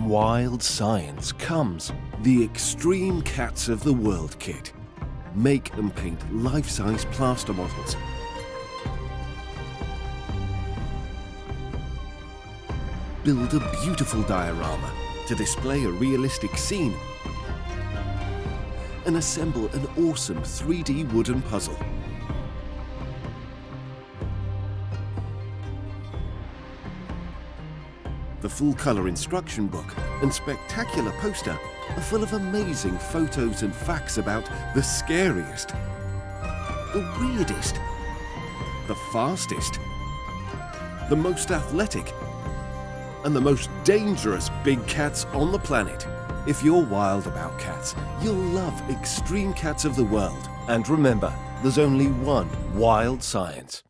wild science comes the Extreme Cats of the World kit. Make and paint life-size plaster models. Build a beautiful diorama to display a realistic scene. And assemble an awesome 3D wooden puzzle. The full-colour instruction book and spectacular poster are full of amazing photos and facts about the scariest, the weirdest, the fastest, the most athletic, and the most dangerous big cats on the planet. If you're wild about cats, you'll love Extreme Cats of the World. And remember, there's only one wild science.